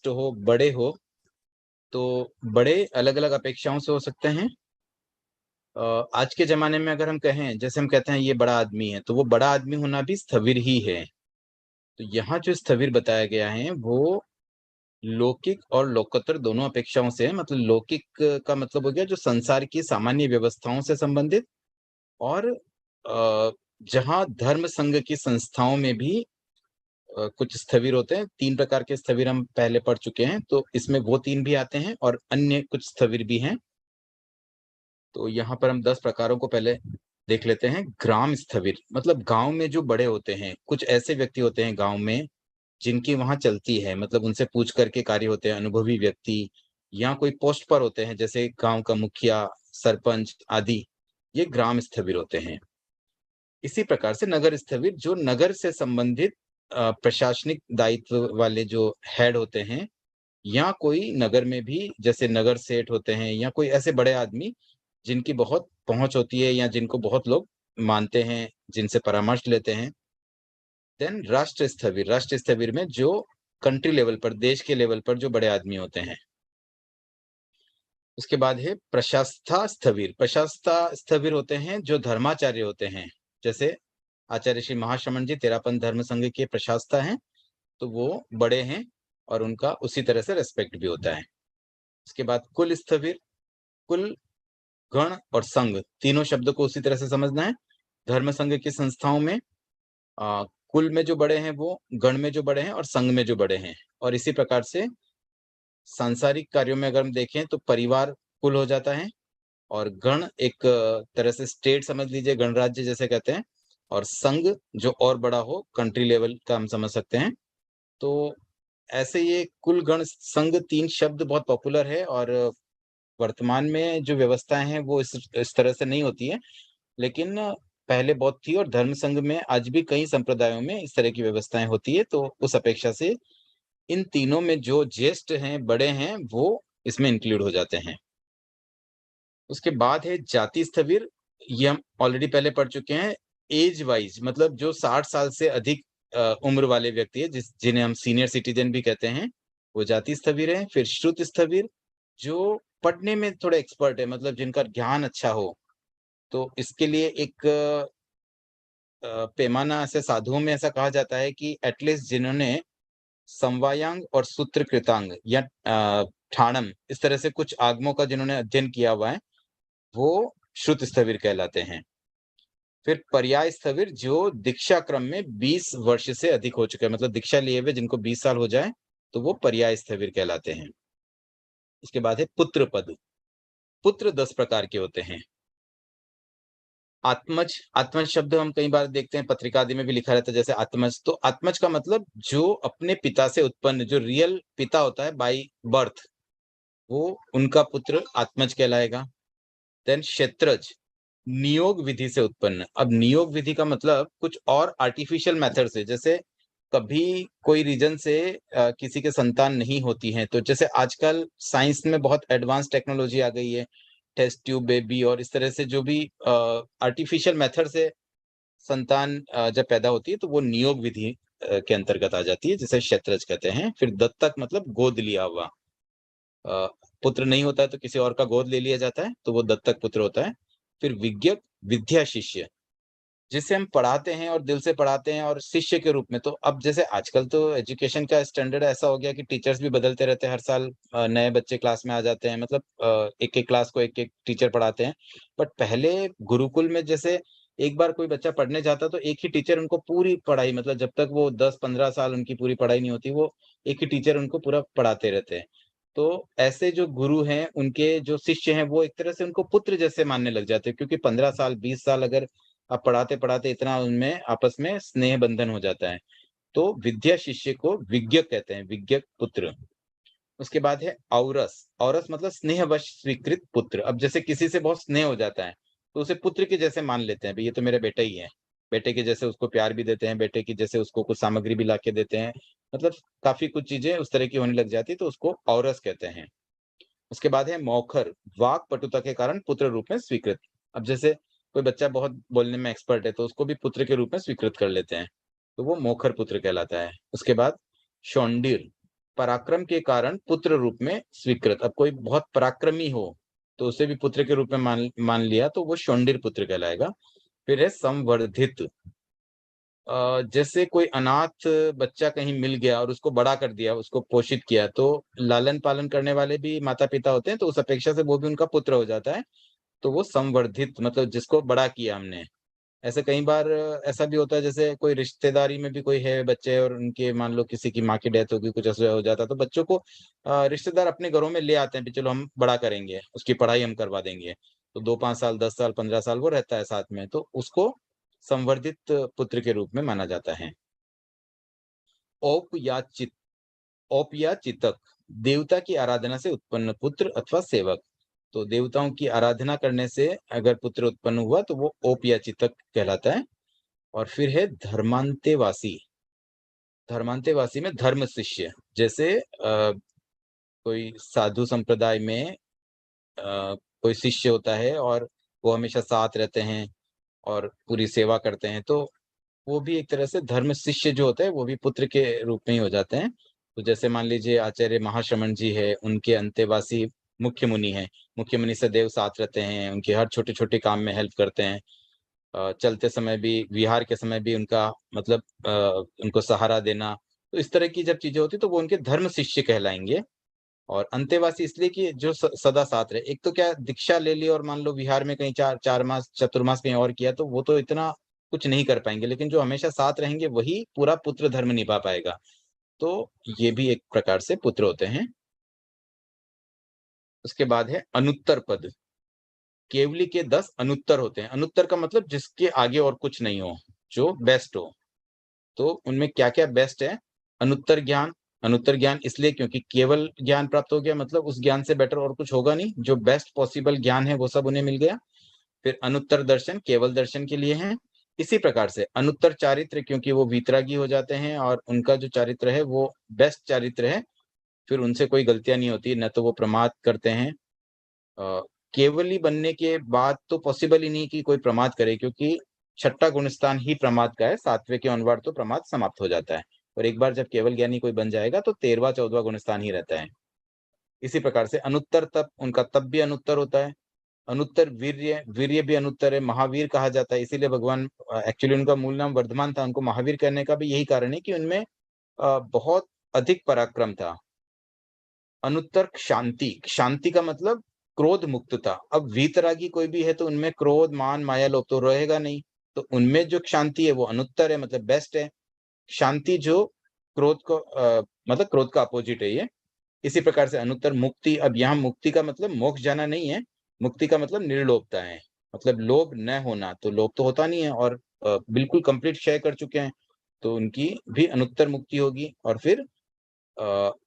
श्रेष्ठ हो, बड़े हो, तो बड़े अलग-अलग अपेक्षाओं से हो सकते हैं। आज के ज़माने में अगर हम कहें, जैसे हम कहते हैं ये बड़ा आदमी है, तो वो बड़ा आदमी होना भी स्थविर ही है। तो यहाँ जो स्थविर बताया गया है, वो लौकिक और लोकोत्तर दोनों अपेक्षाओं से है। मतलब लौकिक का मतलब हो गया जो संसार की सामान्य व्यवस्थाओं से संबंधित, और जहाँ धर्म संघ की संस्थाओं में भी कुछ स्थविर होते हैं। 3 प्रकार के स्थविर हम पहले पढ़ चुके हैं, तो इसमें वो 3 भी आते हैं और अन्य कुछ स्थविर भी हैं। तो यहाँ पर हम 10 प्रकारों को पहले देख लेते हैं। ग्राम स्थविर मतलब गाँव में जो बड़े होते हैं, कुछ ऐसे व्यक्ति होते हैं गाँव में जिनकी वहाँ चलती है, मतलब उनसे पूछ करके कार्य होते हैं, अनुभवी व्यक्ति या कोई पोस्ट पर होते हैं, जैसे गाँव का मुखिया, सरपंच आदि, ये ग्राम स्थविर होते हैं। इसी प्रकार से नगर स्थविर जो नगर से संबंधित प्रशासनिक दायित्व वाले जो हेड होते हैं, या कोई नगर में भी जैसे नगर सेठ होते हैं या कोई ऐसे बड़े आदमी जिनकी बहुत पहुँच होती है या जिनको बहुत लोग मानते हैं, जिनसे परामर्श लेते हैं। देन राष्ट्र स्थविर में जो कंट्री लेवल पर, देश के लेवल पर जो बड़े आदमी होते हैं। उसके बाद है प्रशास्ता स्थविर। प्रशास्ता स्थविर होते हैं जो धर्माचार्य होते हैं, जैसे आचार्य श्री महाश्रमण जी तेरापंथ धर्म संघ के प्रशास्ता हैं, तो वो बड़े हैं और उनका उसी तरह से रेस्पेक्ट भी होता है। उसके बाद कुल स्थविर, कुल, गण और संघ तीनों शब्दों को उसी तरह से समझना है। धर्म संघ की संस्थाओं में कुल में जो बड़े हैं वो, गण में जो बड़े हैं और संघ में जो बड़े हैं। और इसी प्रकार से सांसारिक कार्यों में अगर हम देखें तो परिवार कुल हो जाता है, और गण एक तरह से स्टेट समझ लीजिए, गणराज्य जैसे कहते हैं, और संघ जो और बड़ा हो, कंट्री लेवल का हम समझ सकते हैं। तो ऐसे ये कुल, गण, संघ 3 शब्द बहुत पॉपुलर है, और वर्तमान में जो व्यवस्थाएँ हैं वो इस तरह से नहीं होती है, लेकिन पहले बहुत थी, और धर्म संघ में आज भी कई संप्रदायों में इस तरह की व्यवस्थाएँ होती है। तो उस अपेक्षा से इन तीनों में जो ज्येष्ठ हैं, बड़े हैं, वो इसमें इंक्लूड हो जाते हैं। उसके बाद है जाति स्थविर, ये हम ऑलरेडी पहले पढ़ चुके हैं। एज वाइज़ मतलब जो 60 साल से अधिक उम्र वाले व्यक्ति हैं, जिन्हें हम सीनियर सिटीज़न भी कहते हैं, वो जाति स्थविर हैं। फिर श्रुत स्थविर, जो पढ़ने में थोड़े एक्सपर्ट है, मतलब जिनका ज्ञान अच्छा हो। तो इसके लिए एक पैमाना ऐसे साधुओं में ऐसा कहा जाता है कि एटलीस्ट जिन्होंने समवायांग और सूत्र कृतांग या ठाणम, इस तरह से कुछ आगमों का जिन्होंने अध्ययन किया हुआ है, वो श्रुत स्थविर कहलाते हैं। फिर पर्याय स्थविर, जो दीक्षा क्रम में 20 वर्ष से अधिक हो चुके हैं, मतलब दीक्षा लिए हुए जिनको 20 साल हो जाए, तो वो पर्याय स्थविर कहलाते हैं। इसके बाद है पुत्र पद। पुत्र 10 प्रकार के होते हैं। आत्मज, आत्मज शब्द हम कई बार देखते हैं, पत्रिका आदि में भी लिखा रहता है, जैसे आत्मज। तो आत्मज का मतलब जो अपने पिता से उत्पन्न, जो रियल पिता होता है बाय बर्थ, वो उनका पुत्र आत्मज कहलाएगा। देन क्षेत्रज, नियोग विधि से उत्पन्न। अब नियोग विधि का मतलब कुछ और आर्टिफिशियल मेथड से, जैसे कभी कोई रीजन से किसी के संतान नहीं होती है, तो जैसे आजकल साइंस में बहुत एडवांस टेक्नोलॉजी आ गई है, टेस्ट ट्यूब बेबी और इस तरह से जो भी आर्टिफिशियल मेथड से संतान जब पैदा होती है, तो वो नियोग विधि के अंतर्गत आ जाती है, जिसे क्षेत्रज कहते हैं। फिर दत्तक मतलब गोद लिया हुआ। अ, पुत्र नहीं होता है तो किसी और का गोद ले लिया जाता है, तो वो दत्तक पुत्र होता है। फिर विज्ञक, विद्या शिष्य, जिसे हम पढ़ाते हैं और दिल से पढ़ाते हैं और शिष्य के रूप में। तो अब जैसे आजकल तो एजुकेशन का स्टैंडर्ड ऐसा हो गया कि टीचर्स भी बदलते रहते हैं, हर साल नए बच्चे क्लास में आ जाते हैं, मतलब एक-एक क्लास को एक-एक टीचर पढ़ाते हैं। बट पहले गुरुकुल में जैसे एक बार कोई बच्चा पढ़ने जाता तो एक ही टीचर उनको पूरी पढ़ाई, मतलब जब तक वो 10-15 साल उनकी पूरी पढ़ाई नहीं होती, वो एक ही टीचर उनको पूरा पढ़ाते रहते हैं। तो ऐसे जो गुरु हैं, उनके जो शिष्य हैं, वो एक तरह से उनको पुत्र जैसे मानने लग जाते हैं, क्योंकि 15 साल, 20 साल अगर अब पढ़ाते-पढ़ाते इतना उनमें आपस में स्नेह बंधन हो जाता है। तो विद्या शिष्य को विज्ञक कहते हैं, विज्ञक पुत्र। उसके बाद है औरस। औरस मतलब स्नेहवश स्वीकृत पुत्र। अब जैसे किसी से बहुत स्नेह हो जाता है, तो उसे पुत्र के जैसे मान लेते हैं, भई ये तो मेरा बेटा ही है। बेटे के जैसे उसको प्यार भी देते हैं, बेटे की जैसे उसको कुछ सामग्री भी लाके देते हैं। मतलब काफ़ी कुछ चीज़ें उस तरह की होने लग जाती है, तो उसको औरस कहते हैं। उसके बाद है मौखर, वाक् पटुता के कारण पुत्र रूप में स्वीकृत। अब जैसे कोई बच्चा बहुत बोलने में एक्सपर्ट है, तो उसको भी पुत्र के रूप में स्वीकृत कर लेते हैं, तो वो मौखर पुत्र कहलाता है। उसके बाद शौंडिर, पराक्रम के कारण पुत्र रूप में स्वीकृत। अब कोई बहुत पराक्रमी हो तो उसे भी पुत्र के रूप में मान लिया तो वो शोंडिर पुत्र कहलाएगा। फिर है संवर्धित। जैसे कोई अनाथ बच्चा कहीं मिल गया और उसको बड़ा कर दिया, उसको पोषित किया, तो लालन पालन करने वाले भी माता पिता होते हैं, तो उस अपेक्षा से वो भी उनका पुत्र हो जाता है। तो वो संवर्धित मतलब जिसको बड़ा किया हमने। ऐसे कई बार ऐसा भी होता है, जैसे कोई रिश्तेदारी में भी कोई है बच्चे और उनके मान लो किसी की माँ की डेथ होगी, कुछ ऐसा हो जाता है, तो बच्चों को रिश्तेदार अपने घरों में ले आते हैं कि चलो हम बड़ा करेंगे, उसकी पढ़ाई हम करवा देंगे। तो 2-5 साल, 10 साल, 15 साल वो रहता है साथ में, तो उसको संवर्धित पुत्र के रूप में माना जाता है। औपयाचितक, देवता की आराधना से उत्पन्न पुत्र अथवा सेवक। तो देवताओं की आराधना करने से अगर पुत्र उत्पन्न हुआ तो वो औपयाचितक कहलाता है। और फिर है धर्मांतेवासी। धर्मांतेवासी में धर्म शिष्य। जैसे कोई साधु संप्रदाय में कोई शिष्य होता है और वो हमेशा साथ रहते हैं और पूरी सेवा करते हैं, तो वो भी एक तरह से धर्म शिष्य जो होते हैं वो भी पुत्र के रूप में ही हो जाते हैं। तो जैसे मान लीजिए आचार्य महाश्रमण जी है, उनके अंतेवासी मुख्य मुनि हैं। मुख्य मुनि सदैव साथ रहते हैं, उनके हर छोटे-छोटे काम में हेल्प करते हैं। चलते समय भी, विहार के समय भी उनका मतलब उनको सहारा देना। तो इस तरह की जब चीज़ें होती हैं तो वो उनके धर्म शिष्य कहलाएँगे। और अंतेवासी इसलिए कि जो सदा साथ रहे। एक तो क्या दीक्षा ले ली और मान लो विहार में कहीं 4 मास, चतुर्मास कहीं और किया तो वो तो इतना कुछ नहीं कर पाएँगे, लेकिन जो हमेशा साथ रहेंगे वही पूरा पुत्र धर्म निभा पाएगा। तो ये भी एक प्रकार से पुत्र होते हैं। उसके बाद है अनुत्तर पद। केवली के 10 अनुत्तर होते हैं। अनुत्तर का मतलब जिसके आगे और कुछ नहीं हो, जो बेस्ट हो। तो उनमें क्या-क्या बेस्ट है? अनुत्तर ज्ञान। अनुत्तर ज्ञान इसलिए क्योंकि केवल ज्ञान प्राप्त हो गया, मतलब उस ज्ञान से बेटर और कुछ होगा नहीं। जो बेस्ट पॉसिबल ज्ञान है वो सब उन्हें मिल गया। फिर अनुत्तर दर्शन केवल दर्शन के लिए है। इसी प्रकार से अनुत्तर चारित्र, क्योंकि वो वीतरागी हो जाते हैं और उनका जो चारित्र है वो बेस्ट चारित्र है। फिर उनसे कोई गलतियाँ नहीं होती, न तो वो प्रमाद करते हैं। अ, केवली बनने के बाद तो पॉसिबल ही नहीं कि कोई प्रमाद करे, क्योंकि छठा गुणस्थान ही प्रमाद का है, 7वें के ऑनवर्ड तो प्रमाद समाप्त हो जाता है। और एक बार जब केवल ज्ञानी कोई बन जाएगा तो 13वां-14वां गुणस्थान ही रहता है। इसी प्रकार से अनुत्तर तप, उनका तप भी अनुत्तर होता है। अनुत्तर वीर्य, वीर्य भी अनुत्तर है, महावीर कहा जाता है, इसीलिए भगवान एक्चुअली उनका मूल नाम वर्धमान था, उनको महावीर कहने का भी यही कारण है कि उनमें बहुत अधिक पराक्रम था। अनुत्तर शांति, शांति का मतलब क्रोध मुक्तता। अब वीतरागी कोई भी है तो उनमें क्रोध, मान, माया, लोभ तो रहेगा नहीं। तो उनमें जो शांति है वो अनुत्तर है, मतलब बेस्ट है। शांति जो क्रोध को मतलब क्रोध का अपोजिट है ये। इसी प्रकार से अनुत्तर मुक्ति। अब यहाँ मुक्ति का मतलब मोक्ष जाना नहीं है, मुक्ति का मतलब निर्लोभता है। मतलब लोभ न होना, तो लोभ तो होता नहीं है और बिल्कुल कंप्लीट क्षय कर चुके हैं, तो उनकी भी अनुत्तर मुक्ति होगी। और फिर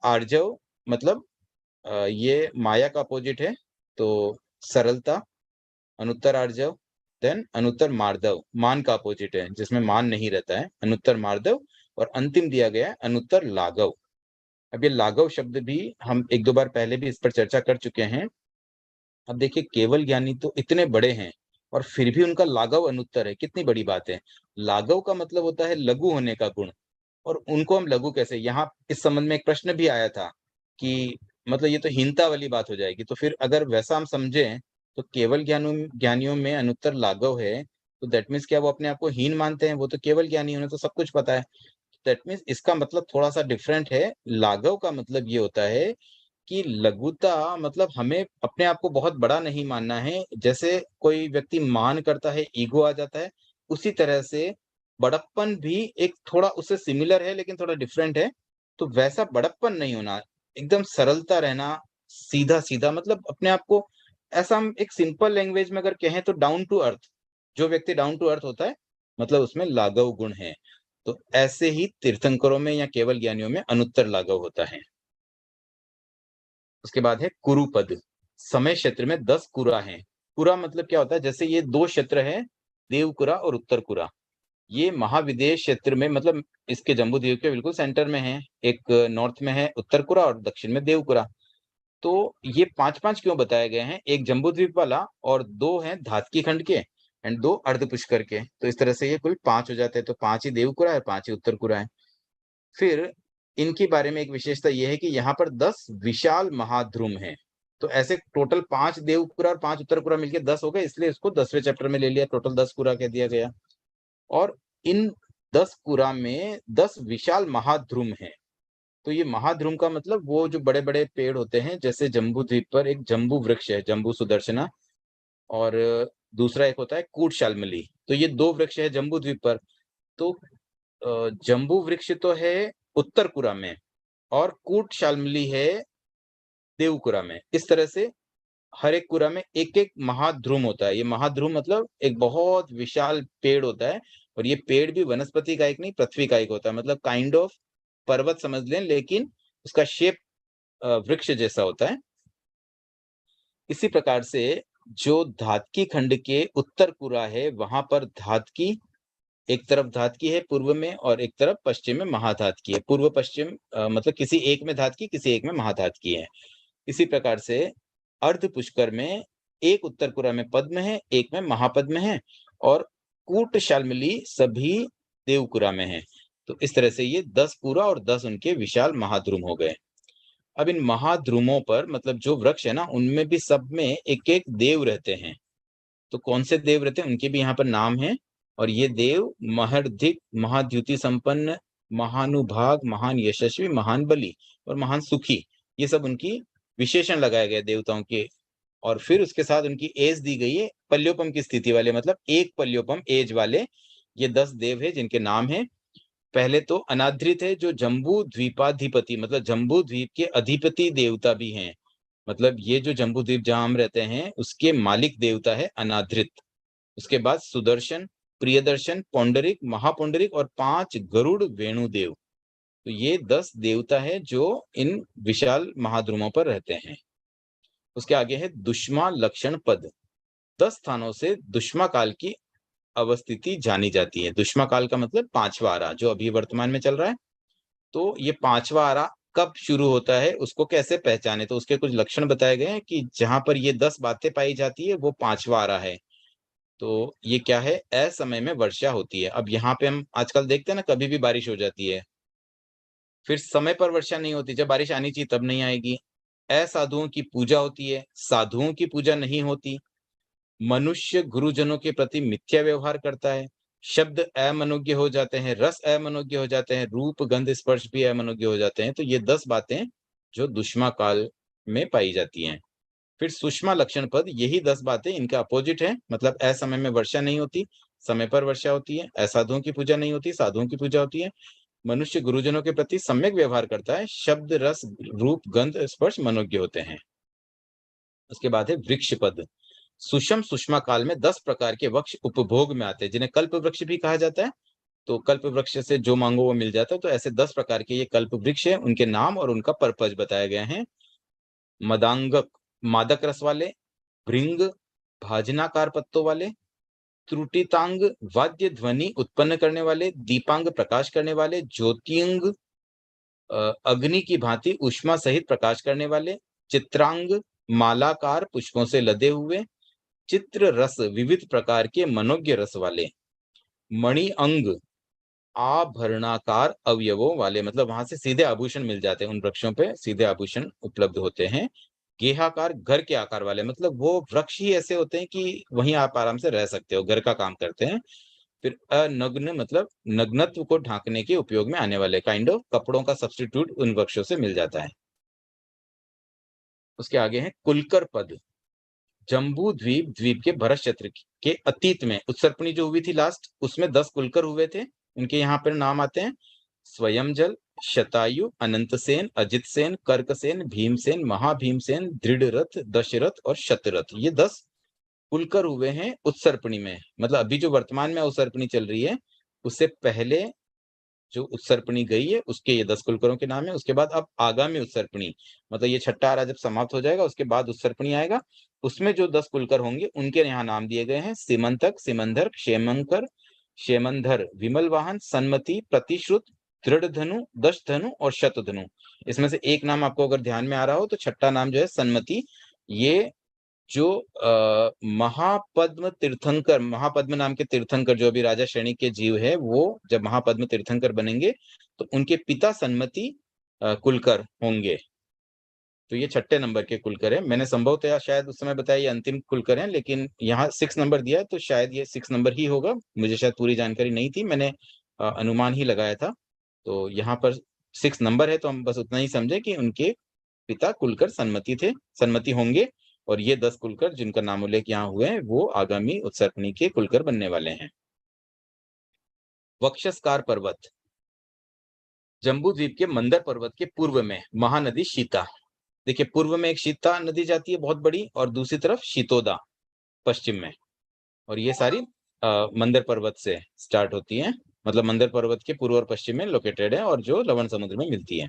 आर्जव मतलब ये माया का अपोजिट है, तो सरलता, अनुत्तर आर्जव। देन अनुत्तर मार्दव, मान का अपोजिट है, जिसमें मान नहीं रहता है, अनुत्तर मार्दव। और अंतिम दिया गया है अनुत्तर लाघव। अब ये लाघव शब्द भी हम 1-2 बार पहले भी इस पर चर्चा कर चुके हैं। अब देखिए केवल ज्ञानी तो इतने बड़े हैं और फिर भी उनका लाघव अनुत्तर है, कितनी बड़ी बात है। लाघव का मतलब होता है लघु होने का गुण, और उनको हम लघु कैसे, यहाँ इस संबंध में एक प्रश्न भी आया था कि मतलब ये तो हीनता वाली बात हो जाएगी। तो फिर अगर वैसा हम समझें तो केवल ज्ञानियों में अनुत्तर लाघव है, तो दैट मीन्स क्या वो अपने आप को हीन मानते हैं? वो तो केवल ज्ञानी, उन्हें तो सब कुछ पता है। दैट मीन्स इसका मतलब थोड़ा-सा डिफरेंट है। लाघव का मतलब ये होता है कि लघुता मतलब हमें अपने आप को बहुत बड़ा नहीं मानना है। जैसे कोई व्यक्ति मान करता है, ईगो आ जाता है, उसी तरह से बड़प्पन भी एक थोड़ा उससे सिमिलर है लेकिन थोड़ा डिफरेंट है। तो वैसा बड़प्पन नहीं होना, एकदम सरलता रहना, सीधा-सीधा मतलब अपने आप को ऐसा, हम एक सिंपल लैंग्वेज में अगर कहें तो डाउन टू अर्थ। जो व्यक्ति डाउन टू अर्थ होता है मतलब उसमें लाघव गुण है। तो ऐसे ही तीर्थंकरों में या केवल ज्ञानियों में अनुत्तर लाघव होता है। उसके बाद है कुरुपद। समय क्षेत्र में 10 कुरा हैं। कुरा मतलब क्या होता है? जैसे ये 2 क्षेत्र हैं, देवकुरा और उत्तरकुरा। ये महाविदेश क्षेत्र में मतलब इसके जम्बूद्वीप के बिल्कुल सेंटर में है। एक नॉर्थ में है उत्तरकुरा और दक्षिण में देवकुरा। तो ये 5-5 क्यों बताए गए हैं? एक जम्बूद्वीप वाला और 2 हैं धातकी खंड के एंड 2 अर्धपुष्कर के। तो इस तरह से ये कुल 5 हो जाते हैं। तो 5 ही देवकुरा है, 5 ही उत्तरकुरा है। फिर इनके बारे में एक विशेषता ये है कि यहाँ पर 10 विशाल महाद्रुम हैं। तो ऐसे टोटल 5 देवपुरा और 5 उत्तरपुरा मिलके 10 हो गए, इसलिए इसको 10वें चैप्टर में ले लिया, टोटल 10 पुरा कह दिया गया। और इन 10 पुरा में 10 विशाल महाद्रुम हैं। तो ये महाद्रुम का मतलब वो जो बड़े-बड़े पेड़ होते हैं, जैसे जम्बू द्वीप पर एक जम्बू वृक्ष है, जम्बू सुदर्शना, और दूसरा एक होता है कूट-शाल्मली। तो ये 2 वृक्ष है जम्बू द्वीप पर। तो जम्बू वृक्ष तो है उत्तरपुरा में और कूट-शाल्मली है देवपुरा में। इस तरह से हर एक कुरा में एक-एक महाद्रुम होता है। ये महाद्रुम मतलब एक बहुत विशाल पेड़ होता है, और ये पेड़ भी वनस्पति का एक नहीं, पृथ्वी का एक होता है। मतलब काइंड ऑफ पर्वत समझ लें, लेकिन उसका शेप वृक्ष जैसा होता है। इसी प्रकार से जो धातकी खंड के उत्तरपुरा है, वहां पर धातकी, एक तरफ धातकी है पूर्व में और एक तरफ पश्चिम में महाधातकी है। पूर्व पश्चिम मतलब किसी एक में धातकी, किसी एक में महाधातकी है। इसी प्रकार से अर्ध पुष्कर में एक उत्तरपुरा में पद्म है, एक में महापद्म है, और कूट-शाल्मली सभी देवपुरा में है। तो इस तरह से ये 10 पुरा और 10 उनके विशाल महाद्रुम हो गए। अब इन महाद्रुमों पर मतलब जो वृक्ष है ना, उनमें भी सब में एक-एक देव रहते हैं। तो कौन से देव रहते हैं, उनके भी यहाँ पर नाम हैं। और ये देव महर्धिक, महाद्युति संपन्न, महानुभाग, महान यशस्वी, महान बली और महान सुखी, ये सब उनकी विशेषण लगाए गए देवताओं के। और फिर उसके साथ उनकी एज दी गई है, पल्योपम की स्थिति वाले, मतलब एक पल्योपम एज वाले ये 10 देव है जिनके नाम है। पहले तो अनाद्रित है, जो जम्बू द्वीपाधिपति, मतलब जम्बू द्वीप के अधिपति देवता भी हैं। मतलब ये जो जम्बू द्वीप जहां हम रहते हैं, उसके मालिक देवता है अनाद्रित। उसके बाद सुदर्शन, प्रियदर्शन, पौंडरिक, महापौंडरिक और 5 गरुड़ वेणुदेव। तो ये 10 देवता है जो इन विशाल महाद्रुमों पर रहते हैं। उसके आगे है दुष्मा लक्षण पद। 10 स्थानों से दुष्मा काल की अवस्थिति जानी जाती है। दुष्मा काल का मतलब 5वां आरा, जो अभी वर्तमान में चल रहा है। तो ये 5वां आरा कब शुरू होता है, उसको कैसे पहचाने, तो उसके कुछ लक्षण बताए गए हैं कि जहां पर ये 10 बातें पाई जाती है वो 5वां आरा है। तो ये क्या है, असमय में वर्षा होती है। अब यहाँ पे हम आजकल देखते हैं ना, कभी भी बारिश हो जाती है, फिर समय पर वर्षा नहीं होती, जब बारिश आनी चाहिए तब नहीं आएगी। असाधुओं की पूजा होती है, साधुओं की पूजा नहीं होती। मनुष्य गुरुजनों के प्रति मिथ्या व्यवहार करता है। शब्द अमनोज्ञ हो जाते हैं, रस अमनोज्ञ हो जाते हैं, रूप गंध स्पर्श भी अमनोज्ञ हो जाते हैं। तो ये 10 बातें जो दुष्मा काल में पाई जाती हैं। फिर सुषमा लक्षण पद, यही 10 बातें इनका अपोजिट है। मतलब असमय में वर्षा नहीं होती, समय पर वर्षा होती है। असाधुओं की पूजा नहीं होती, साधुओं की पूजा होती है। मनुष्य गुरुजनों के प्रति सम्यक व्यवहार करता है। शब्द रस रूप गंध स्पर्श मनोज्ञ होते हैं। उसके बाद है वृक्ष पद। सुषम सुषमा काल में 10 प्रकार के वृक्ष उपभोग में आते हैं, जिन्हें कल्प वृक्ष भी कहा जाता है। तो कल्प वृक्ष से जो मांगो वो मिल जाता है। तो ऐसे 10 प्रकार के ये कल्प वृक्ष है, उनके नाम और उनका पर्पज बताए गए हैं। मदांगक, मादक रस वाले। भृंग, भाजनाकार पत्तों वाले। त्रुटितांग, वाद्य ध्वनि उत्पन्न करने वाले। दीपांग, प्रकाश करने वाले। ज्योतिंग, अग्नि की भांति ऊष्मा सहित प्रकाश करने वाले। चित्रांग, मालाकार पुष्पों से लदे हुए। चित्र रस, विविध प्रकार के मनोज्ञ रस वाले। मणि अंग, आभरणाकार अवयवों वाले, मतलब वहां से सीधे आभूषण मिल जाते हैं, उन वृक्षों पे सीधे आभूषण उपलब्ध होते हैं। गेहाकार, घर के आकार वाले, मतलब वो वृक्ष ही ऐसे होते हैं कि वहीं आप आराम से रह सकते हो, घर का काम करते हैं। फिर अनग्न, मतलब नग्नत्व को ढांकने के उपयोग में आने वाले, काइंड ऑफ कपड़ों का सब्स्टिट्यूट उन वृक्षों से मिल जाता है। उसके आगे है कुलकर पद। जम्बू द्वीप, द्वीप के भरत क्षेत्र के अतीत में उत्सर्पणी जो हुई थी लास्ट, उसमें 10 कुलकर हुए थे। उनके यहाँ पर नाम आते हैं स्वयंजल, शतायु, अनंतसेन, अजितसेन, कर्कसेन, भीमसेन, महाभीमसेन, दृढ़रथ, दशरथ और शतरथ। ये 10 कुलकर हुए हैं उत्सर्पणी में। मतलब अभी जो वर्तमान में उत्सर्पणी चल रही है, उससे पहले जो उत्सर्पणी गई है उसके ये 10 कुलकरों के नाम है। उसके बाद अब आगामी उत्सर्पणी, मतलब ये छठा आरा जब समाप्त हो जाएगा उसके बाद उत्सर्पणी आएगा, उसमें जो 10 कुलकर होंगे उनके यहाँ नाम दिए गए हैं। सीमंतक, सीमंधर, क्षेमंकर, क्षेमंधर, विमल वाहन, सन्मति, प्रतिश्रुत, दृढ़ धनु, दश धनु और शतधनु। इसमें से एक नाम आपको अगर ध्यान में आ रहा हो तो छठा नाम जो है सन्मति। ये जो महापद्म तीर्थंकर, महापद्म नाम के तीर्थंकर जो अभी राजा श्रेणी के जीव है, वो जब महापद्म तीर्थंकर बनेंगे तो उनके पिता सन्मति कुलकर होंगे। तो ये 6 नंबर के कुलकर है। मैंने संभवतः शायद उस समय बताया ये अंतिम कुलकर हैं, लेकिन यहाँ 6 नंबर दिया है तो शायद ये 6 नंबर ही होगा। मुझे शायद पूरी जानकारी नहीं थी, मैंने अनुमान ही लगाया था। तो यहाँ पर 6 नंबर है, तो हम बस उतना ही समझे कि उनके पिता कुलकर सन्मति होंगे, और ये 10 कुलकर जिनका नाम उल्लेख यहाँ हुए हैं वो आगामी उत्सर्पणी के कुलकर बनने वाले हैं। वक्षस्कार पर्वत जम्बू द्वीप के मंदर पर्वत के पूर्व में महानदी शीता। देखिए, पूर्व में एक शीता नदी जाती है बहुत बड़ी, और दूसरी तरफ शीतोदा पश्चिम में, और ये सारी मंदर पर्वत से स्टार्ट होती हैं। मतलब मंदर पर्वत के पूर्व और पश्चिम में लोकेटेड है, और जो लवण समुद्र में मिलती है।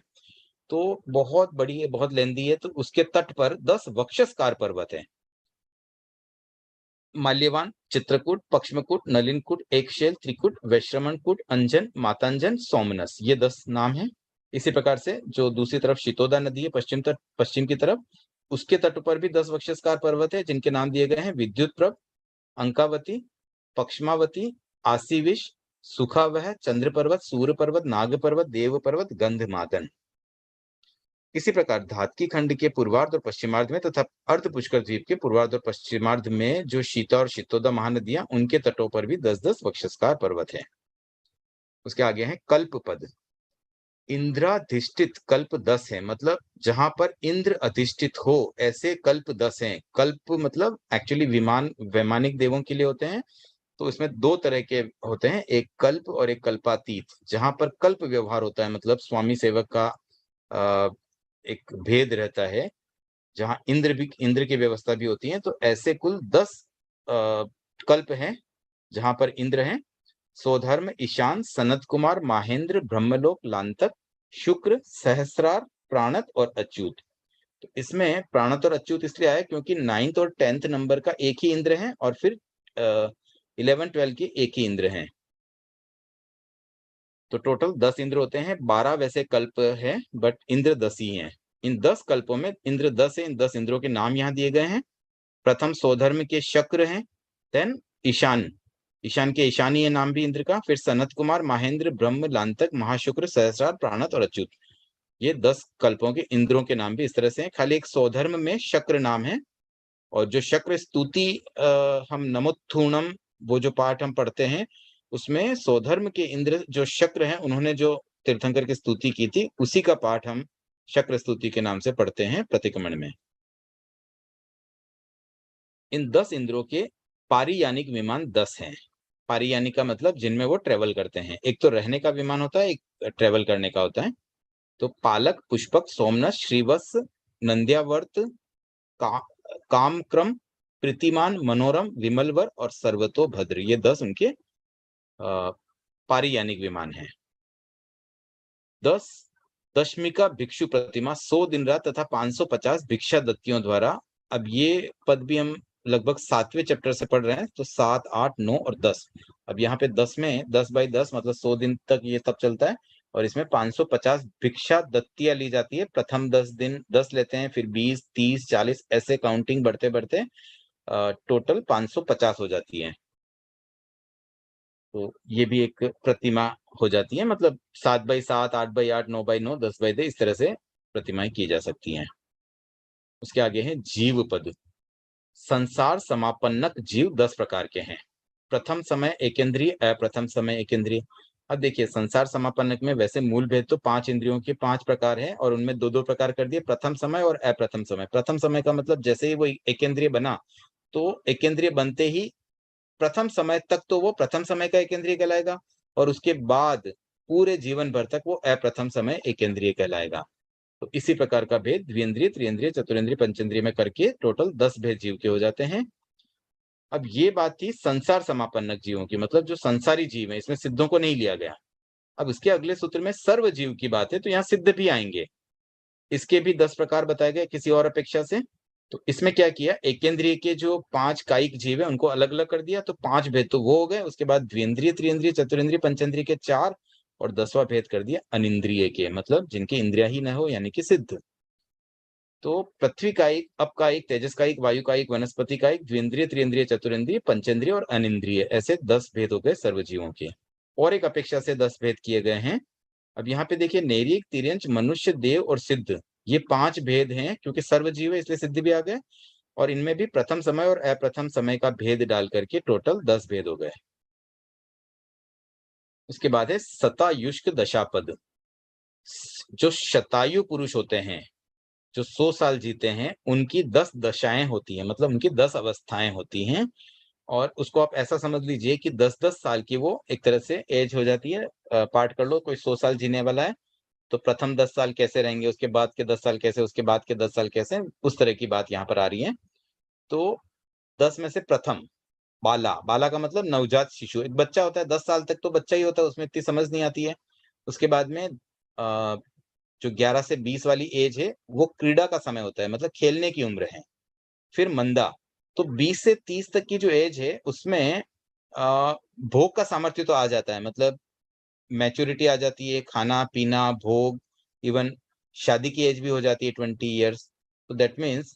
तो बहुत बड़ी है, बहुत लेंदी है। तो उसके तट पर 10 वक्षस्कार पर्वत है। माल्यवान, चित्रकूट, पक्ष्मकूट, नलिनकूट, एकशेल, त्रिकूट, वैश्रमणकूट, अंजन, मातांजन, सोमनस, ये 10 नाम हैं। इसी प्रकार से जो दूसरी तरफ शीतोदा नदी है पश्चिम की तरफ, उसके तट पर भी 10 वक्षस्कार पर्वत है, जिनके नाम दिए गए हैं विद्युतप्रभ, अंकावती, पक्ष्मावती, आसीविश, सुखावह, चंद्र पर्वत, सूर्य पर्वत, नाग पर्वत, देव पर्वत, गंधमादन। इसी प्रकार धातकी खंड के पूर्वार्ध और पश्चिमार्ध में तथा अर्ध पुष्कर द्वीप के पूर्वार्ध और पश्चिमार्ध में जो शीता और शीतोदा महानदियां, उनके तटों पर भी 10-10 वक्षस्कार पर्वत है। उसके आगे है कल्प पद। इंद्राधिष्ठित कल्प 10 है, मतलब जहां पर इंद्र अधिष्ठित हो ऐसे कल्प 10 हैं। कल्प मतलब एक्चुअली वैमानिक देवों के लिए होते हैं। तो इसमें 2 तरह के होते हैं, एक कल्प और एक कल्पातीत। जहां पर कल्प व्यवहार होता है, मतलब स्वामी सेवक का एक भेद रहता है, जहां इंद्र की व्यवस्था भी होती है। तो ऐसे कुल 10 कल्प हैं जहां पर इंद्र हैं। सोधर्म, ईशान, सनत कुमार, माहेंद्र, ब्रह्मलोक, लांतक, शुक्र, सहस्रार, प्राणत और अच्युत। तो इसमें प्राणत और अच्युत इसलिए आया क्योंकि 9th और 10th नंबर का एक ही इंद्र है, और फिर 11 12 के एक ही इंद्र हैं। तो टोटल 10 इंद्र होते हैं। 12 वैसे कल्प है, बट इंद्र 10 ही हैं। इन 10 कल्पों में इंद्र 10 है। इन 10 इंद्रों के नाम यहाँ दिए गए हैं। प्रथम सोधर्म के शक्र हैं, देन ईशान के ईशानीय नाम भी इंद्र का, फिर सनत कुमार, महेंद्र, ब्रह्म, लांतक, महाशुक्र, सहस्रार, प्राणत और अच्युत। ये 10 कल्पों के इंद्रों के नाम भी इस तरह से हैं। खाली एक सोधर्म में शक्र नाम है, और जो शक्र स्तुति हम नमोत्थूणम, वो जो पाठ हम पढ़ते हैं, उसमें सोधर्म के इंद्र जो शक्र हैं, उन्होंने जो तीर्थंकर की स्तुति की थी, उसी का पाठ हम शक्र स्तुति के नाम से पढ़ते हैं प्रतिक्रमण में। इन 10 इंद्रों के पारियानिक विमान 10 हैं। पारियानिक का मतलब जिनमें वो ट्रेवल करते हैं। एक तो रहने का विमान होता है, एक ट्रेवल करने का होता है। तो पालक, पुष्पक, सोमनाथ, श्रीवत्स, नंद्यावर्त, का, कामक्रम, प्रीतिमान, मनोरम, विमलवर और सर्वतोभद्र, ये 10 उनके पारियानिक विमान हैं। 10 दशमिका भिक्षु प्रतिमा 100 दिन रात तथा 550 भिक्षा दत्तियों द्वारा। अब ये पद भी हम लगभग 7वें चैप्टर से पढ़ रहे हैं, तो 7, 8, 9 और 10। अब यहाँ पे 10 में 10 बाई 10 मतलब 100 दिन तक ये तब चलता है, और इसमें 550 भिक्षा दत्तियां ली जाती है। प्रथम 10 दिन 10 लेते हैं, फिर 20, 30, 40 ऐसे काउंटिंग बढ़ते बढ़ते टोटल 550 हो जाती है। तो ये भी एक प्रतिमा हो जाती है, मतलब 7 बाई 7, 8 बाई 8, 9 बाई 9, 10 बाई 10, इस तरह से प्रतिमाएं की जा सकती हैं। उसके आगे है जीव पद। संसार समापन्नक जीव 10 प्रकार के हैं। प्रथम समय एकेंद्रीय, अप्रथम समय एकेंद्रीय। अब देखिए, संसार समापन्नक में वैसे मूल भेद तो 5 इंद्रियों के 5 प्रकार है, और उनमें 2-2 प्रकार कर दिए, प्रथम समय और अप्रथम समय। प्रथम समय का मतलब जैसे ही वो एकेंद्रीय बना, तो एकेंद्रीय बनते ही प्रथम समय तक तो वो प्रथम समय का एकेंद्रीय कहलाएगा, और उसके बाद पूरे जीवन भर तक वो अप्रथम समय एकेंद्रीय कहलाएगा। तो इसी प्रकार का भेद द्विइंद्रिय, त्रिइंद्रिय, चतुरिंद्रिय, पंचेंद्रिय में करके टोटल 10 भेद जीव के हो जाते हैं। अब ये बात थी संसार समापन्नक जीवों की, मतलब जो संसारी जीव है, इसमें सिद्धों को नहीं लिया गया। अब इसके अगले सूत्र में सर्व जीव की बात है, तो यहाँ सिद्ध भी आएंगे। इसके भी 10 प्रकार बताए गए किसी और अपेक्षा से। तो इसमें क्या किया, एकेंद्रिय के जो 5 कायिक जीव है उनको अलग अलग कर दिया, तो 5 भेद तो वो हो गए। उसके बाद द्विइंद्रिय, त्रिइंद्रिय, चतुरिंद्रिय, पंचेंद्रिय के 4, और 10वां भेद कर दिया अनिंद्रिय के, मतलब जिनकी इंद्रिया ही न हो, यानी कि सिद्ध। तो पृथ्वी कायिक, अप कायिक, तेजस कायिक, वायु कायिक, वनस्पति कायिक, द्विइंद्रिय, त्रिइंद्रिय, चतुरिंद्रिय, पंचेंद्रिय और अनिंद्रिय, ऐसे 10 भेद हो गए सर्वजीवों के। और एक अपेक्षा से 10 भेद किए गए हैं अब यहाँ पे देखिए नैरिक, तिर्यंच, मनुष्य, देव और सिद्ध, ये 5 भेद हैं क्योंकि सर्वजीव है इसलिए सिद्ध भी आ गए, और इनमें भी प्रथम समय और अप्रथम समय का भेद डाल करके टोटल 10 भेद हो गए। उसके बाद है शतायुष्क दशापद। जो शतायु पुरुष होते हैं, जो 100 साल जीते हैं, उनकी 10 दशाएं होती हैं, मतलब उनकी 10 अवस्थाएं होती हैं। और उसको आप ऐसा समझ लीजिए कि 10-10 साल की वो एक तरह से एज हो जाती है। पार्ट कर लो, कोई 100 साल जीने वाला है तो प्रथम 10 साल कैसे रहेंगे, उसके बाद के 10 साल कैसे, उसके बाद के 10 साल कैसे, उस तरह की बात यहाँ पर आ रही है। तो 10 में से प्रथम बाला, बाला का मतलब नवजात शिशु, एक बच्चा होता है 10 साल तक तो बच्चा ही होता है, उसमें इतनी समझ नहीं आती है। उसके बाद में जो 11 से 20 वाली एज है वो क्रीड़ा का समय होता है, मतलब खेलने की उम्र है। फिर मंदा, तो 20 से 30 तक की जो एज है उसमें भोग का सामर्थ्य तो आ जाता है, मतलब मैच्योरिटी आ जाती है, खाना-पीना, भोग, इवन शादी की एज भी हो जाती है 20 इयर्स। तो दैट मीन्स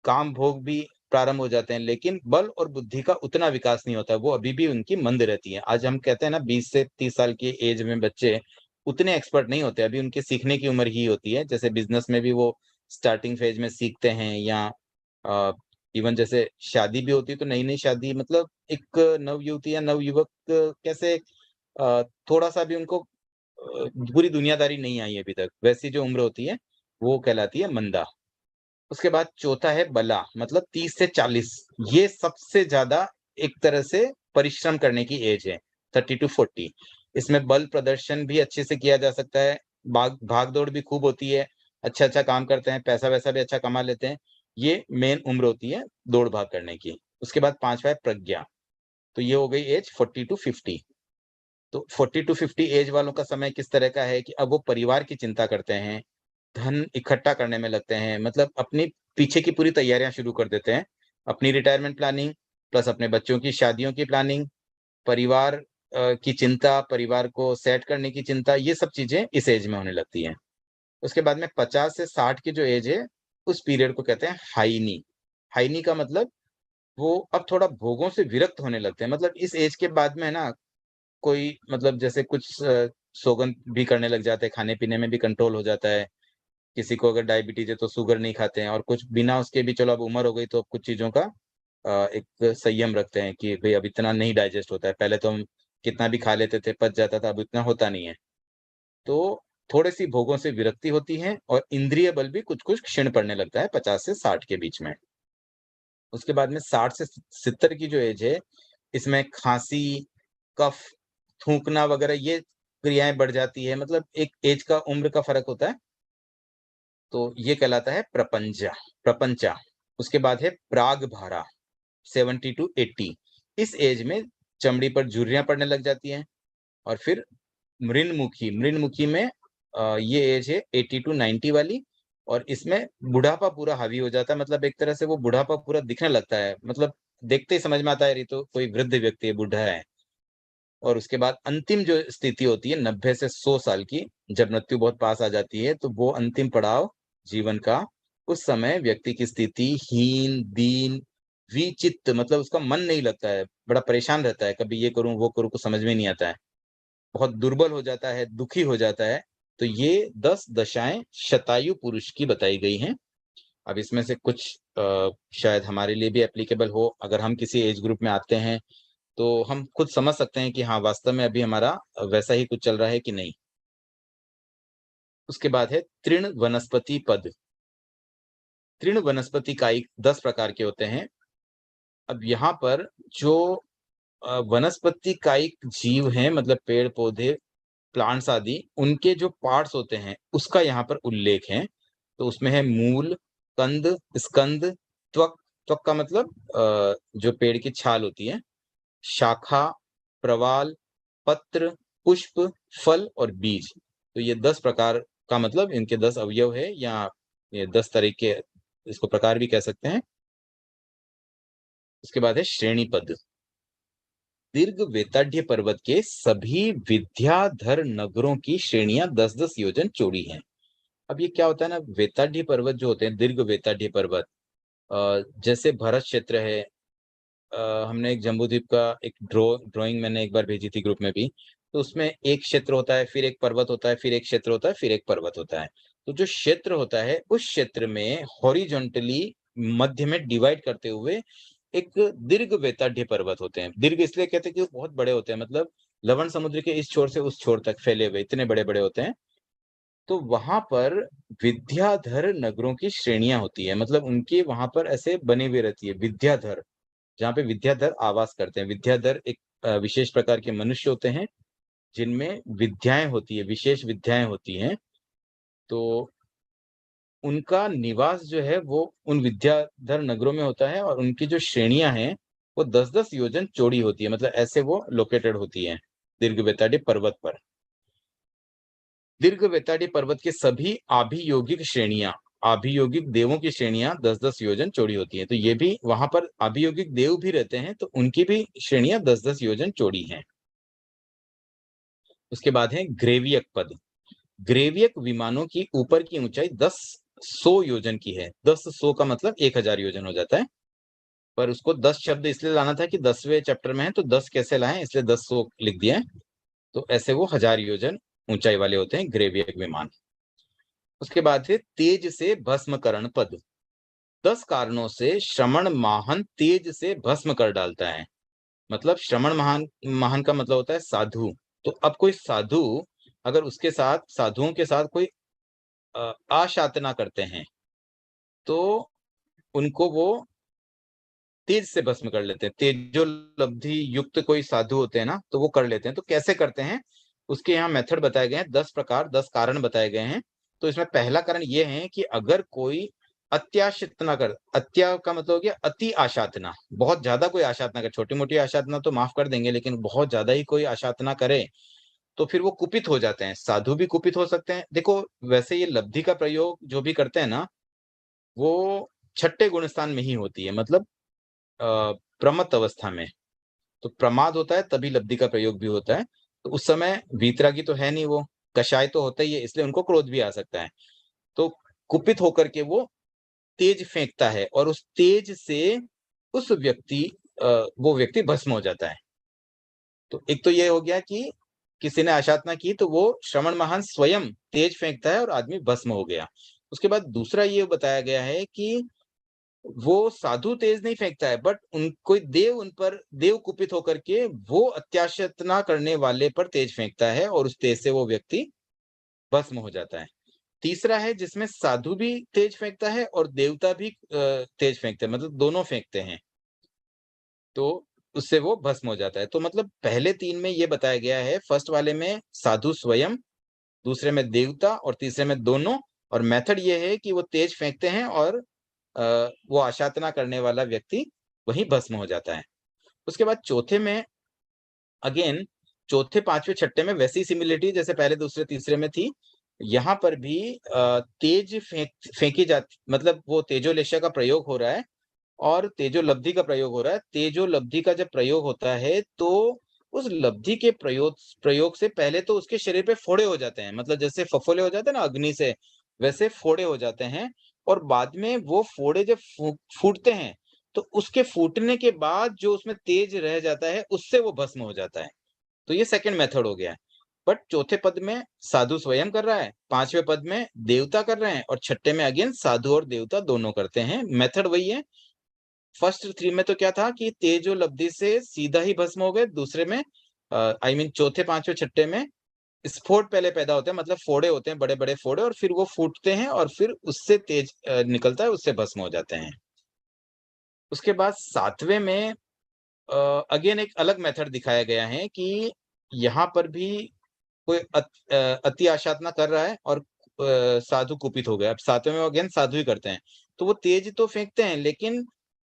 काम भोग भी प्रारंभ हो जाते हैं, लेकिन बल और बुद्धि का उतना विकास नहीं होता है, वो अभी भी उनकी मंद रहती है। आज हम कहते हैं ना 20 से 30 साल की एज में बच्चे उतने एक्सपर्ट नहीं होते, अभी उनके सीखने की उम्र ही होती है। जैसे बिज़नेस में भी वो स्टार्टिंग फेज में सीखते हैं, या अ, इवन जैसे शादी भी होती है तो नई-नई शादी, मतलब एक नवयुवती या नवयुवक कैसे थोड़ा-सा भी उनको पूरी दुनियादारी नहीं आई है अभी तक, वैसी जो उम्र होती है, वो कहलाती है मंदा। उसके बाद चौथा है बला, मतलब 30 से 40, ये सबसे ज़्यादा एक तरह से परिश्रम करने की एज है, 30 टू 40। इसमें बल प्रदर्शन भी अच्छे से किया जा सकता है, भाग-दौड़ भी खूब होती है, अच्छा-अच्छा काम करते हैं, पैसा-वैसा भी अच्छा कमा लेते हैं। ये मेन उम्र होती है दौड़-भाग करने की। उसके बाद 5वाँ है प्रज्ञा, तो ये हो गई एज 40 टू 50। तो 40 टू 50 एज वालों का समय किस तरह का है कि अब वो परिवार की चिंता करते हैं, धन इकट्ठा करने में लगते हैं, मतलब अपनी पीछे की पूरी तैयारियां शुरू कर देते हैं। अपनी रिटायरमेंट प्लानिंग, प्लस अपने बच्चों की शादियों की प्लानिंग, परिवार की चिंता, परिवार को सेट करने की चिंता, ये सब चीजें इस एज में होने लगती हैं। उसके बाद में 50 से 60 की जो एज है, उस पीरियड को कहते हैं हाइनी। हाइनी का मतलब वो अब थोड़ा भोगों से विरक्त होने लगते हैं, मतलब इस एज के बाद में ना कोई, मतलब जैसे कुछ शोगन भी करने लग जाते हैं, खाने-पीने में भी कंट्रोल हो जाता है। किसी को अगर डायबिटीज़ है तो शुगर नहीं खाते हैं, और कुछ बिना उसके भी, चलो अब उम्र हो गई तो अब कुछ चीज़ों का एक संयम रखते हैं कि भई अब इतना नहीं डाइजेस्ट होता है। पहले तो हम कितना भी खा लेते थे, पच जाता था, अब इतना होता नहीं है। तो थोड़ी-सी भोगों से विरक्ति होती है और इंद्रिय बल भी कुछ-कुछ क्षीण पड़ने लगता है 50 से 60 के बीच में। उसके बाद में 60 से 70 की जो एज है, इसमें खाँसी, कफ, थूकना वगैरह ये क्रियाएँ बढ़ जाती है, मतलब एक एज का, उम्र का फ़र्क होता है। तो ये कहलाता है प्रपंचा प्रपंचा। उसके बाद है प्रागभारा, 70 टू 80। इस एज में चमड़ी पर झुर्रियाँ पड़ने लग जाती हैं। और फिर मृन्मुखी, मृन्मुखी में ये एज है 80 टू 90 वाली, और इसमें बुढ़ापा पूरा हावी हो जाता है, मतलब एक तरह से वो बुढ़ापा पूरा दिखने लगता है, मतलब देखते ही समझ में आता है ये तो कोई वृद्ध व्यक्ति है, बूढ़ा है। और उसके बाद अंतिम जो स्थिति होती है 90 से 100 साल की, जब मृत्यु बहुत पास आ जाती है, तो वो अंतिम पड़ाव जीवन का, उस समय व्यक्ति की स्थिति हीन, दीन, विचित्त, मतलब उसका मन नहीं लगता है, बड़ा परेशान रहता है, कभी ये करूँ, वो करूँ, कुछ समझ में नहीं आता है। बहुत दुर्बल हो जाता है, दुखी हो जाता है। तो ये 10 दशाएँ शतायु पुरुष की बताई गई हैं। अब इसमें से कुछ शायद हमारे लिए भी एप्लीकेबल हो, अगर हम किसी एज ग्रुप में आते हैं, तो हम खुद समझ सकते हैं कि हाँ, वास्तव में अभी हमारा वैसा ही कुछ चल रहा है कि नहीं। उसके बाद है तृण वनस्पति पद। तृण वनस्पति कायिक 10 प्रकार के होते हैं। अब यहाँ पर जो वनस्पति कायिक जीव हैं, मतलब पेड़-पौधे, प्लांट्स आदि, उनके जो पार्ट्स होते हैं, उसका यहाँ पर उल्लेख है। तो उसमें है मूल, कंद, स्कंद, त्वक, त्वक का मतलब जो पेड़ की छाल होती है, शाखा, प्रवाल, पत्र, पुष्प, फल और बीज। तो ये 10 प्रकार का, मतलब इनके 10 अवयव है, या ये 10 तरीके, इसको प्रकार भी कह सकते हैं। उसके बाद है श्रेणी पद। दीर्घ वेताढ्य पर्वत के सभी विद्याधर नगरों की श्रेणियां 10-10 योजन चौड़ी हैं। अब ये क्या होता है ना, वेताढ्य पर्वत जो होते हैं, दीर्घ वेताढ्य पर्वत, जैसे भरत क्षेत्र है, हमने एक जम्बूद्वीप का एक ड्राइंग मैंने एक बार भेजी थी ग्रुप में भी। तो उसमें एक क्षेत्र होता है, फिर एक पर्वत होता है, फिर एक क्षेत्र होता है, फिर एक पर्वत होता है। तो जो क्षेत्र होता है, उस क्षेत्र में हॉरिजॉन्टली मध्य में डिवाइड करते हुए एक दीर्घ वेताढ्य पर्वत होते हैं। दीर्घ इसलिए कहते हैं कि वो बहुत बड़े होते हैं, मतलब लवण समुद्र के इस छोर से उस छोर तक फैले हुए इतने बड़े-बड़े होते हैं। तो वहाँ पर विद्याधर नगरों की श्रेणियाँ होती हैं, मतलब उनके वहाँ पर ऐसे बनी हुई रहती है विद्याधर, जहाँ पे विद्याधर आवास करते हैं। विद्याधर एक विशेष प्रकार के मनुष्य होते हैं, जिनमें विद्याएँ होती है, विशेष विद्याएँ होती हैं। तो उनका निवास जो है वो उन विद्याधर नगरों में होता है और उनकी जो श्रेणियाँ हैं, वो 10-10 योजन चौड़ी होती है, मतलब ऐसे वो लोकेटेड होती हैं, दीर्घ बेताड़ी पर्वत पर। दीर्घ बेताड़ी पर्वत के सभी आभियोगिक देवों की श्रेणियाँ 10-10 योजन चौड़ी होती हैं। तो ये भी वहाँ पर आभियोगिक देव भी रहते हैं, तो उनकी भी श्रेणियाँ 10-10 योजन चौड़ी हैं। उसके बाद है ग्रेवियक पद। ग्रेवियक विमानों की ऊपर की ऊंचाई 10-100 योजन की है। 10-100 का मतलब 1000 योजन हो जाता है। पर उसको 10 शब्द इसलिए लाना था कि 10वें चैप्टर में है, तो 10 कैसे लाएं, इसलिए 10-100 लिख दिया है। तो ऐसे वो 1000 योजन ऊंचाई वाले होते हैं ग्रेवियक विमान। उसके बाद है तेज से भस्मकरण पद। 10 कारणों से श्रमण महान तेज से भस्म कर डालता है। मतलब श्रमण महान महान का मतलब होता है साधु। तो अब कोई साधु अगर उसके साथ साधुओं के साथ कोई आशातना करते हैं, तो उनको वो तेज से भस्म कर लेते हैं। तेजोलब्धि युक्त कोई साधु होते हैं ना, तो वो कर लेते हैं। तो कैसे करते हैं, उसके यहाँ मेथड बताए गए हैं, 10 प्रकार 10 कारण बताए गए हैं। तो इसमें पहला कारण ये है कि अगर कोई अत्याशितना कर, अत्या का मतलब हो गया अति आशातना, बहुत ज्यादा कोई आशातना करे, छोटी-मोटी आशातना तो माफ कर देंगे, लेकिन बहुत ज्यादा ही कोई आशातना करे, तो फिर वो कुपित हो जाते हैं। साधु भी कुपित हो सकते हैं। देखो, वैसे ये लब्धि का प्रयोग जो भी करते हैं ना, वो छठे गुण स्थान में ही होती है, मतलब प्रमत्त अवस्था में। तो प्रमाद होता है तभी लब्धि का प्रयोग भी होता है। तो उस समय वीतरागी तो है नहीं, वो कषाय तो होता ही है, इसलिए उनको क्रोध भी आ सकता है। तो कुपित होकर के वो तेज फेंकता है और उस तेज से उस व्यक्ति वो व्यक्ति भस्म हो जाता है। तो एक तो ये हो गया कि किसी ने आशातना की तो वो श्रवण महान स्वयं तेज फेंकता है और आदमी भस्म हो गया। उसके बाद दूसरा ये बताया गया है कि वो साधु तेज नहीं फेंकता है, बट उन कोई देव उन पर देव कुपित होकर के वो अत्याशतना करने वाले पर तेज फेंकता है और उस तेज से वो व्यक्ति भस्म हो जाता है। तीसरा है जिसमें साधु भी तेज फेंकता है और देवता भी तेज फेंकते हैं, मतलब दोनों फेंकते हैं। तो उससे वो भस्म हो जाता है। तो मतलब पहले 3 में ये बताया गया है, फर्स्ट वाले में साधु स्वयं, दूसरे में देवता और तीसरे में दोनों। और मेथड ये है कि वो तेज फेंकते हैं और वो आशातना करने वाला व्यक्ति वहीं भस्म हो जाता है। उसके बाद चौथे में अगेन चौथे, 5वें, छठे में वैसी सिमिलरिटी जैसे पहले, दूसरे, तीसरे में थी। यहाँ पर भी तेज फेंकी जाती, मतलब वो तेजोलेशा का प्रयोग हो रहा है और तेजोलब्धि का प्रयोग हो रहा है। तेजोलब्धि का जब प्रयोग होता है तो उस लब्धि के प्रयोग प्रयोग से पहले तो उसके शरीर पे फोड़े हो जाते हैं, मतलब जैसे फफोले हो जाते हैं ना अग्नि से, वैसे फोड़े हो जाते हैं। और बाद में वो फोड़े जब फूटते हैं, तो उसके फूटने के बाद जो उसमें तेज रह जाता है, उससे वो भस्म हो जाता है। तो ये सेकंड मेथड हो गया है। बट चौथे पद में साधु स्वयं कर रहा है, 5वें पद में देवता कर रहे हैं और छठे में अगेन साधु और देवता दोनों करते हैं। मेथड वही है। फर्स्ट 3 में तो क्या था कि तेजोलब्धि से सीधा ही भस्म हो गए, दूसरे में आई मीन चौथे, 5वें, छठे में स्फोट पहले पैदा होते हैं, मतलब फोड़े होते हैं, बड़े-बड़े फोड़े, और फिर वो फूटते हैं और फिर उससे तेज निकलता है, उससे भस्म हो जाते हैं। उसके बाद 7वें में अगेन एक अलग मेथड दिखाया गया है कि यहाँ पर भी कोई अति आशातना कर रहा है और साधु कुपित हो गया। अब 7वें में अगेन साधु ही करते हैं। तो वो तेज तो फेंकते हैं, लेकिन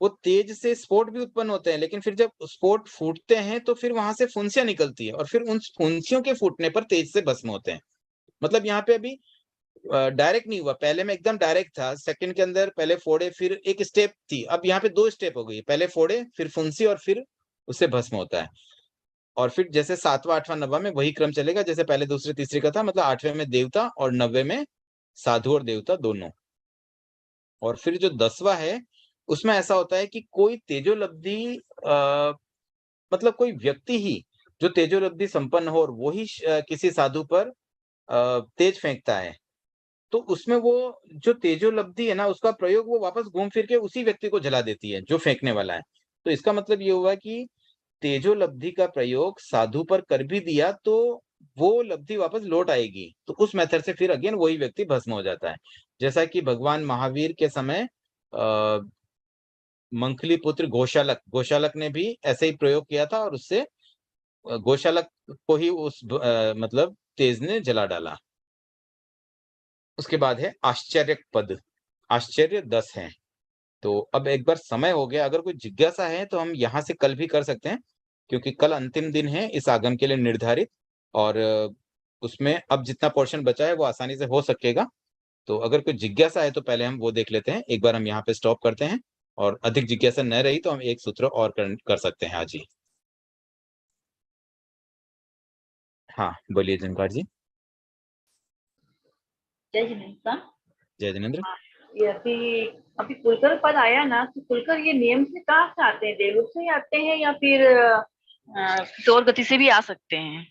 वो तेज से स्फोट भी उत्पन्न होते हैं, लेकिन फिर जब स्फोट फूटते हैं तो फिर वहाँ से फुंसियाँ निकलती है और फिर उन फुंसियों के फूटने पर तेज से भस्म होते हैं। मतलब यहाँ पे अभी डायरेक्ट नहीं हुआ, पहले में एकदम डायरेक्ट था, सेकंड के अंदर पहले फोड़े फिर एक स्टेप थी, अब यहाँ पे 2 स्टेप हो गई, पहले फोड़े फिर फुंसी और फिर उससे भस्म होता है। और फिर जैसे 7वां, 8वां, 9वां में वही क्रम चलेगा जैसे पहले, दूसरे, तीसरे का था, मतलब 8वें में देवता और 9वें में साधु और देवता दोनों। और फिर जो 10वां है, उसमें ऐसा होता है कि कोई तेजोलब्धि मतलब कोई व्यक्ति ही जो तेजोलब्धि संपन्न हो और वो ही किसी साधु पर तेज फेंकता है, तो उसमें वो जो तेजोलब्धि है ना, उसका प्रयोग वो वापस घूम फिर के उसी व्यक्ति को जला देती है, जो फेंकने वाला है। तो इसका मतलब ये हुआ कि तेजोलब्धि का प्रयोग साधु पर कर भी दिया, तो वो लब्धि वापस लौट आएगी। तो उस मेथड से फिर अगेन वही व्यक्ति भस्म हो जाता है। जैसा कि भगवान महावीर के समय अ, मंखली पुत्र गोशालक ने भी ऐसे ही प्रयोग किया था और उससे गोशालक को ही मतलब तेज ने जला डाला। उसके बाद है आश्चर्य पद, आश्चर्य 10 हैं। तो अब एक बार समय हो गया, अगर कोई जिज्ञासा है तो हम यहाँ से कल भी कर सकते हैं, क्योंकि कल अंतिम दिन है इस आगम के लिए निर्धारित, और उसमें अब जितना पोर्शन बचा है वो आसानी से हो सकेगा। तो अगर कोई जिज्ञासा है तो पहले हम वो देख लेते हैं। एक बार हम यहाँ पे स्टॉप करते हैं, और अधिक जिज्ञासा न रही तो हम एक सूत्र और कर सकते हैं आज ही। हाँ, बोलिए जनकार जी। जय जिनेन्द्र। जय जिनेन्द्र। हाँ, ये अभी अभी कुलकर पद आया ना, तो कुलकर ये नियम से कहाँ से आते हैं? देवलोक से ही आते हैं या फिर किसी और गति से भी आ सकते हैं?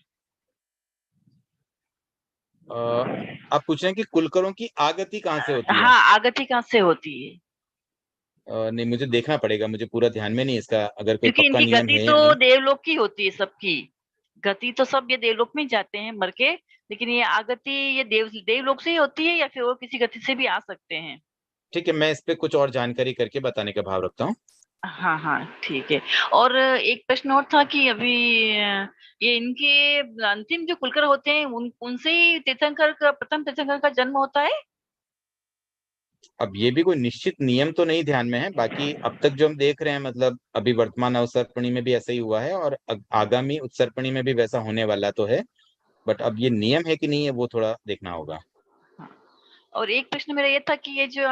आप पूछ रहे हैं कि कुलकरों की आगति कहाँ से होती है? हाँ, आगति कहाँ से होती है? नहीं, मुझे देखना पड़ेगा, मुझे पूरा ध्यान में नहीं इसका, अगर कोई क्योंकि पक्का इनकी नियम गति है या तो नहीं। देवलोक की होती है सबकी। गति तो सब ये देवलोक में ही जाते हैं मर के, लेकिन ये आगति ये देवलोक से ही होती है या फिर और किसी गति से भी आ सकते हैं? ठीक है, मैं इस पे कुछ और जानकारी करके बताने का भाव रखता हूँ। हाँ हाँ, ठीक है। और एक प्रश्न और था कि अभी ये इनके अंतिम जो कुलकर होते हैं उनसे ही तीर्थंकर का प्रथम तीर्थंकर का जन्म होता है? अब ये भी कोई निश्चित नियम तो नहीं ध्यान में है, बाकी अब तक जो हम देख रहे हैं, मतलब अभी वर्तमान अवसर्पणी में भी ऐसा ही हुआ है, और आगामी उत्सर्पणी में भी वैसा होने वाला तो है, बट अब ये नियम है कि नहीं है वो थोड़ा देखना होगा। हाँ। और एक प्रश्न मेरा ये था कि ये जो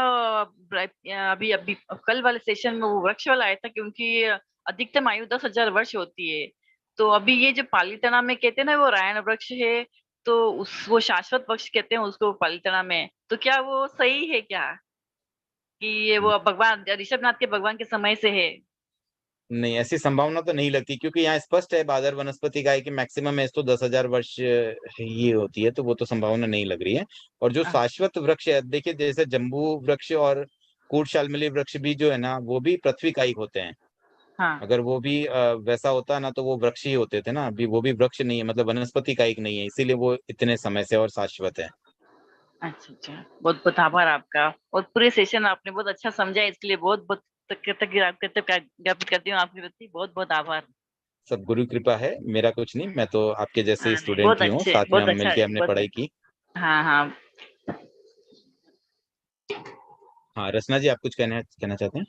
अभी अभी कल वाले सेशन में वो वृक्ष वाला आया था कि उनकी अधिकतम आयु 10,000 वर्ष होती है। तो अभी ये जो पालीताना में कहते हैं ना वो रायन वृक्ष है, तो वो शाश्वत वृक्ष कहते हैं उसको पालीताना में, तो क्या वो सही है क्या कि ये वो भगवान ऋषभनाथ के भगवान के समय से है? नहीं, ऐसी संभावना तो नहीं लगती, क्योंकि यहाँ स्पष्ट है बादर वनस्पति का है कि मैक्सिमम एज तो 10,000 वर्ष ही होती है, तो वो तो संभावना नहीं लग रही है। और जो शाश्वत वृक्ष है, देखिए जैसे जम्बू वृक्ष और कूटशालमली वृक्ष भी जो है ना, वो भी पृथ्वी कायिक होते हैं। हाँ। अगर वो भी वैसा होता ना तो वो वृक्ष ही होते थे ना, अभी वो भी वृक्ष नहीं है, मतलब वनस्पति कायिक नहीं है, इसीलिए वो इतने समय से और शाश्वत है। अच्छा अच्छा, बहुत बहुत आभार आपका। और पूरे सेशन आपने बहुत अच्छा समझा, इसके लिए बहुत बहुत ज्ञापित करती हूँ आपके प्रति। बहुत बहुत आभार। सब गुरु कृपा है, मेरा कुछ नहीं, मैं तो आपके जैसे हाँ, नहीं, स्टूडेंट बहुत ही हूँ, अच्छे, साथ में बहुत हम अच्छा, मिलके हमने बहुत पढ़ाई अच्छा। की। हाँ हाँ। हाँ, रचना जी, आप कुछ कहना कहना चाहते हैं?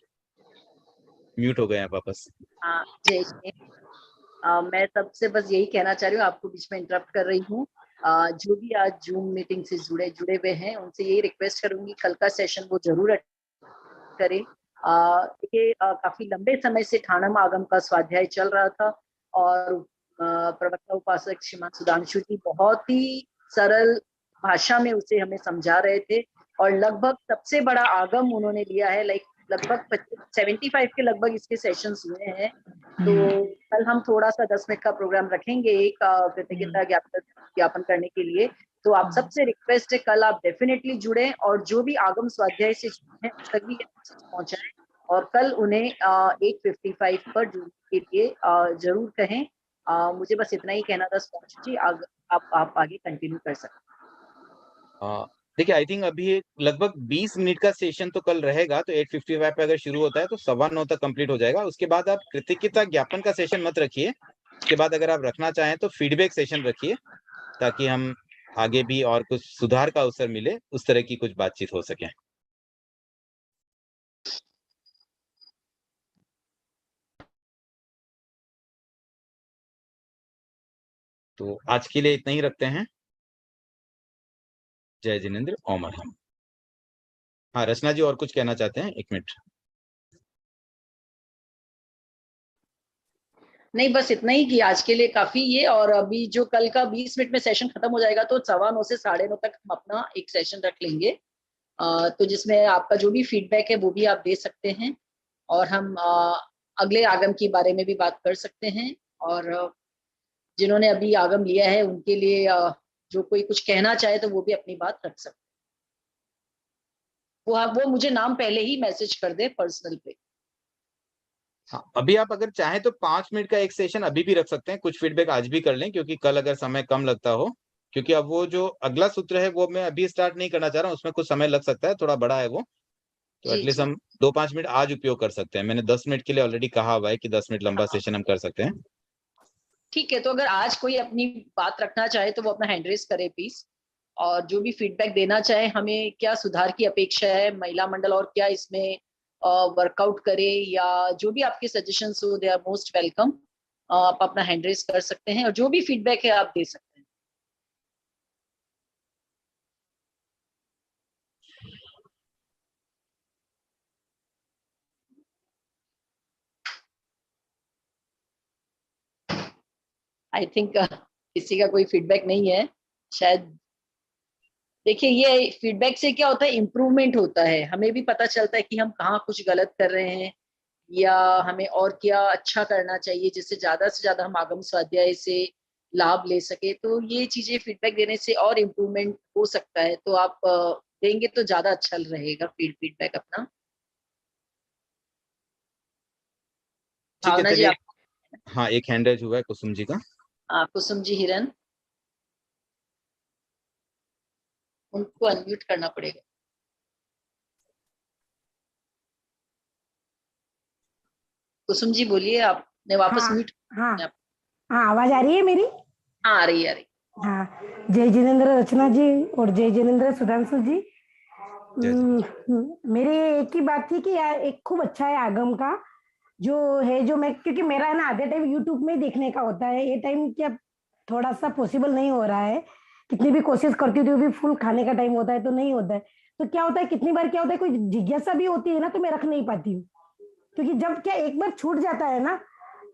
म्यूट हो गए आप वापस। हाँ, जय जय। मैं सबसे बस यही कहना चाह रही हूँ, आपको बीच में इंटरप्ट कर रही हूँ। जो भी आज जूम मीटिंग से जुड़े हुए हैं उनसे यही रिक्वेस्ट करूंगी, कल का सेशन वो जरूर करें। देखिए, काफी लंबे समय से ठाणम आगम का स्वाध्याय चल रहा था, और प्रवक्ता उपासक श्रीमान सुधांशु जी बहुत ही सरल भाषा में उसे हमें समझा रहे थे, और लगभग सबसे बड़ा आगम उन्होंने लिया है। लगभग 75 के लगभग इसके सेशंस हुए हैं। तो कल हम थोड़ा सा 10 मिनट का प्रोग्राम रखेंगे एक कृतज्ञता ज्ञापन करने के लिए। तो आप सबसे रिक्वेस्ट है, कल आप डेफिनेटली जुड़े, और जो भी आगम स्वाध्याय से जुड़े हैं उन तक भी ये मैसेज पहुंचाएं, और कल उन्हें 8:55 पर जुड़ने के लिए जरूर कहें। मुझे बस इतना ही कहना था। सुधांशु जी, आप आगे कंटिन्यू कर सकते हाँ, देखिए आई थिंक अभी एक लगभग 20 मिनट का सेशन तो कल रहेगा, तो 8:55 पे अगर शुरू होता है तो 9:15 तक कंप्लीट हो जाएगा। उसके बाद आप कृतज्ञता ज्ञापन का सेशन मत रखिए। उसके बाद अगर आप रखना चाहें तो फीडबैक सेशन रखिए, ताकि हम आगे भी और कुछ सुधार का अवसर मिले, उस तरह की कुछ बातचीत हो सके। तो आज के लिए इतना ही रखते हैं। जय जिनेन्द्र, ओम हम। हाँ, रचना जी और कुछ कहना चाहते हैं? 1 मिनट। नहीं, बस इतना ही कि आज के लिए काफी ये, और अभी जो कल का 20 मिनट में सेशन खत्म हो जाएगा तो 9:15 से 9:30 तक हम अपना एक सेशन रख लेंगे, तो जिसमें आपका जो भी फीडबैक है वो भी आप दे सकते हैं, और हम अगले आगम के बारे में भी बात कर सकते हैं। और जिन्होंने अभी आगम लिया है उनके लिए जो कोई कुछ कहना चाहे तो वो भी अपनी बात रख सकते हैं। वो मुझे नाम पहले ही मैसेज कर दे पर्सनल पे। हाँ, अभी आप अगर चाहें तो 5 मिनट का एक सेशन अभी भी रख सकते हैं, कुछ फीडबैक आज भी कर लें, क्योंकि कल अगर समय कम लगता हो, क्योंकि अब वो जो अगला सूत्र है वो मैं अभी स्टार्ट नहीं करना चाह रहा हूँ, उसमें कुछ समय लग सकता है, थोड़ा बड़ा है वो, तो जी एटलीस्ट जी हम 2-5 मिनट आज उपयोग कर सकते हैं। मैंने 10 मिनट के लिए ऑलरेडी कहा हुआ है कि 10 मिनट लंबा हाँ सेशन हम कर सकते हैं। ठीक है, तो अगर आज कोई अपनी बात रखना चाहे तो वो अपना हैंड रेस करे प्लीज। और जो भी फीडबैक देना चाहे, हमें क्या सुधार की अपेक्षा है महिला मंडल, और क्या इसमें वर्कआउट करे, या जो भी आपके सजेशंस हो, दे आर मोस्ट वेलकम। आप अपना हैंड रेस कर सकते हैं और जो भी फीडबैक है आप दे सकते हैं। आई थिंक किसी का कोई फीडबैक नहीं है शायद। देखिए, ये फीडबैक से क्या होता है, इम्प्रूवमेंट होता है, हमें भी पता चलता है कि हम कहाँ कुछ गलत कर रहे हैं, या हमें और क्या अच्छा करना चाहिए जिससे ज्यादा से ज्यादा हम आगम स्वाध्याय से लाभ ले सके। तो ये चीजें फीडबैक देने से और इम्प्रूवमेंट हो सकता है, तो आप देंगे तो ज्यादा अच्छा रहेगा फीडबैक अपना। ठीक है, भावना जी चलिए। आप। हाँ, एक हैंड रेज हुआ है कुसुम जी का। कुसुम जी हिरन, उनको अनम्यूट करना पड़ेगा। कुसुम जी बोलिए, आपने वापस हाँ म्यूट। हाँ हाँ, आवाज आ रही है मेरी? हाँ, आ रही है, आ रही। हाँ, जय जिनेन्द्र रचना जी और जय जिनेन्द्र सुधांशु जी। जय जी। मेरी एक ही बात थी कि यार एक खूब अच्छा है आगम का जो है, जो मैं, क्योंकि मेरा है ना आधे टाइम यूट्यूब में ही देखने का होता है, ये टाइम क्या थोड़ा सा पॉसिबल नहीं हो रहा है। कितनी भी कोशिश करती हूँ तो भी फुल खाने का टाइम होता है तो नहीं होता है। तो क्या होता है, कितनी बार क्या होता है, कोई जिज्ञासा भी होती है ना तो मैं रख नहीं पाती हूँ, क्योंकि जब क्या एक बार छूट जाता है ना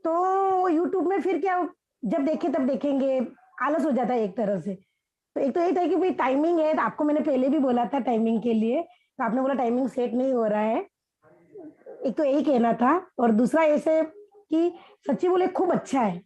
तो यूट्यूब में फिर क्या, जब देखे तब देखेंगे, आलस हो जाता है एक तरह से। तो एक तो यही था कि भाई टाइमिंग है, तो आपको मैंने पहले भी बोला था टाइमिंग के लिए, तो आपने बोला टाइमिंग सेट नहीं हो रहा है। एक तो यही कहना था, और दूसरा ऐसे कि सच्ची बोले खूब अच्छा है,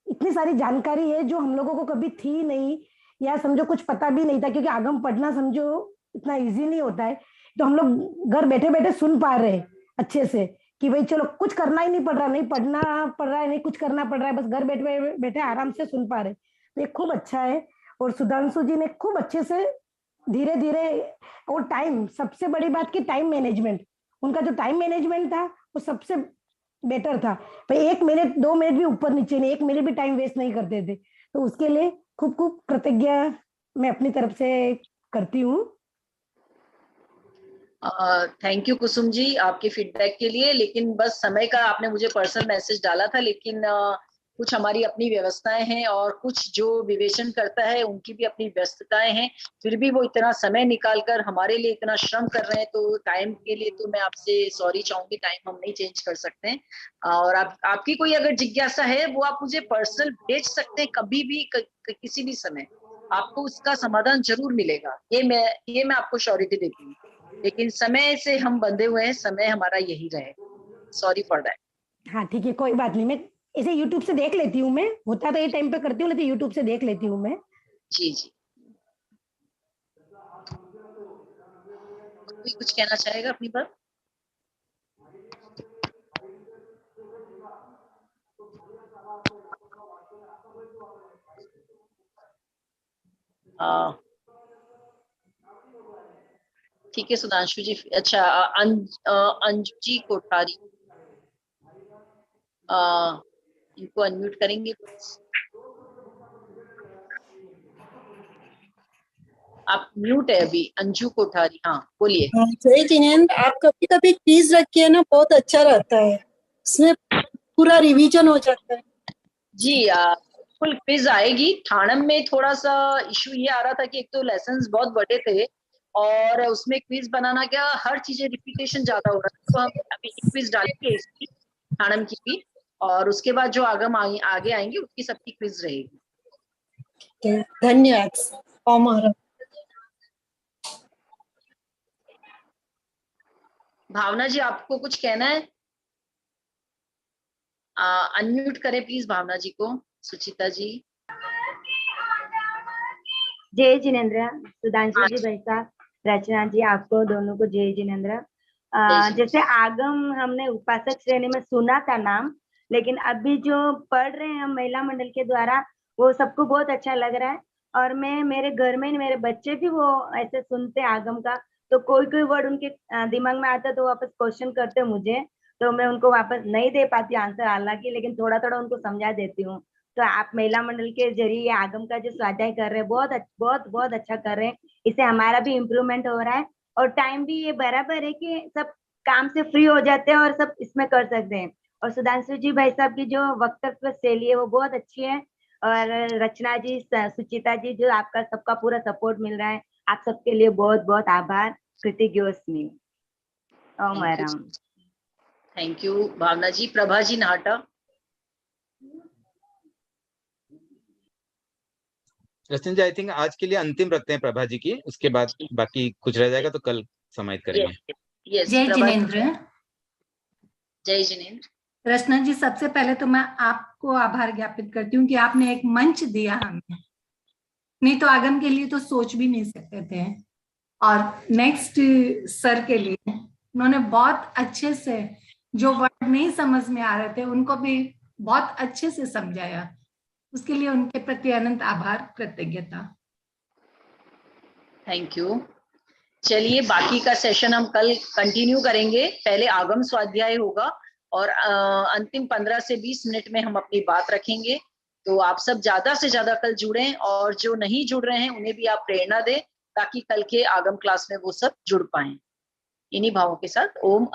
इतनी सारी जानकारी है जो हम लोगों को कभी थी नहीं, या समझो कुछ पता भी नहीं था, क्योंकि आगम पढ़ना समझो इतना इजी नहीं होता है। तो हम लोग घर बैठे बैठे सुन पा रहे हैं अच्छे से, कि भाई चलो कुछ करना ही नहीं पड़ रहा, नहीं पढ़ना पड़ रहा है, नहीं कुछ करना पड़ रहा है, बस घर बैठे बैठे आराम से सुन पा रहे। तो ये खूब अच्छा है। और सुधांशु जी ने खूब अच्छे से धीरे धीरे, और टाइम, सबसे बड़ी बात की टाइम मैनेजमेंट, उनका जो टाइम मैनेजमेंट था वो सबसे बेटर था। भाई 1 मिनट 2 मिनट भी ऊपर नीचे नहीं, 1 मिनट भी टाइम वेस्ट नहीं करते थे। तो उसके लिए खूब खूब कृतज्ञ मैं अपनी तरफ से करती हूँ। थैंक यू कुसुम जी आपके फीडबैक के लिए। लेकिन बस समय का, आपने मुझे पर्सनल मैसेज डाला था, लेकिन कुछ हमारी अपनी व्यवस्थाएं हैं और कुछ जो विवेचन करता है उनकी भी अपनी व्यस्तताएं हैं। फिर भी वो इतना समय निकाल कर हमारे लिए इतना श्रम कर रहे हैं, तो टाइम के लिए तो मैं आपसे सॉरी चाहूंगी, टाइम हम नहीं चेंज कर सकते हैं। और आपकी कोई अगर जिज्ञासा है वो आप मुझे पर्सनल भेज सकते हैं, कभी भी किसी भी समय आपको उसका समाधान जरूर मिलेगा। ये मैं आपको श्योरिटी देती हूँ। लेकिन समय से हम बंधे हुए हैं, समय हमारा यही रहे। Sorry for that. हाँ ठीक है, कोई बात नहीं, मैं इसे यूट्यूब से देख लेती हूँ, मैं होता तो ये टाइम पे करती हूँ, लेकिन यूट्यूब से देख लेती हूँ मैं। जी जी, कोई कुछ कहना चाहेगा अपनी बात? ठीक है सुधांशु जी। अच्छा, अंजू जी कोठारी, इनको अनम्यूट करेंगे प्लीज। आप म्यूट है अभी, अंजू कोठारी, हाँ बोलिए। हाँ, जय जिनेंद्र, आप कभी कभी क्विज रखिए ना, बहुत अच्छा रहता है, उसमें पूरा रिवीजन हो जाता है। जी, फुल क्विज आएगी। ठाणम में थोड़ा सा इशू ये आ रहा था कि एक तो लेसन्स बहुत बड़े थे और उसमें क्विज बनाना, क्या हर चीजें रिपीटेशन ज्यादा हो रहा था, तो हम अभी क्विज डालेंगे इसकी, ठाणम की भी। और उसके बाद जो आगे आएंगे उसकी सबकी क्विज रहेगी। धन्यवाद ओम। भावना जी आपको कुछ कहना है? अनम्यूट करें प्लीज भावना जी को। सुचिता जी। जय जिनेन्द्र, सुधांशु जी भाई साहब, रचना जी, आपको दोनों को जय जिनेन्द्र। जैसे आगम हमने उपासक श्रेणी में सुना था नाम, लेकिन अभी जो पढ़ रहे हैं हम महिला मंडल के द्वारा, वो सबको बहुत अच्छा लग रहा है। और मैं मेरे घर में मेरे बच्चे भी वो ऐसे सुनते आगम का, तो कोई कोई वर्ड उनके दिमाग में आता तो वापस क्वेश्चन करते मुझे, तो मैं उनको वापस नहीं दे पाती आंसर हालांकि, लेकिन थोड़ा थोड़ा उनको समझा देती हूँ। तो आप महिला मंडल के जरिए आगम का जो स्वाध्याय कर रहे हैं, बहुत अच्छा कर रहे हैं। इससे हमारा भी इम्प्रूवमेंट हो रहा है और टाइम भी ये बराबर है कि सब काम से फ्री हो जाते हैं और सब इसमें कर सकते हैं। और सुधांशु जी भाई साहब की जो वक्तव्य शैली है वो बहुत अच्छी है। और रचना जी, सुचिता जी, जो आपका सबका पूरा सपोर्ट मिल रहा है, आप सबके लिए बहुत बहुत आभार, कृतज्ञोस्मि। Om Ram. Thank you Bhavna ji. Prabha ji Nahata. Rachna ji, I think आज के लिए अंतिम रखते हैं प्रभा जी की, उसके बाद बाकी कुछ रह जाएगा तो कल समाहित करेंगे। यस, जय जिनेन्द्र। जय जिनेन्द्र। रचना जी, सबसे पहले तो मैं आपको आभार ज्ञापित करती हूँ कि आपने एक मंच दिया हमें, नहीं तो आगम के लिए तो सोच भी नहीं सकते थे। और नेक्स्ट सर के लिए उन्होंने बहुत अच्छे से जो वर्ड नहीं समझ में आ रहे थे उनको भी बहुत अच्छे से समझाया, उसके लिए उनके प्रति अनंत आभार, कृतज्ञता। Thank you. चलिए, बाकी का सेशन हम कल कंटिन्यू करेंगे। पहले आगम स्वाध्याय होगा और अंतिम 15 से 20 मिनट में हम अपनी बात रखेंगे। तो आप सब ज्यादा से ज्यादा कल जुड़ें, और जो नहीं जुड़ रहे हैं उन्हें भी आप प्रेरणा दें ताकि कल के आगम क्लास में वो सब जुड़ पाएं। इन्हीं भावों के साथ ओम।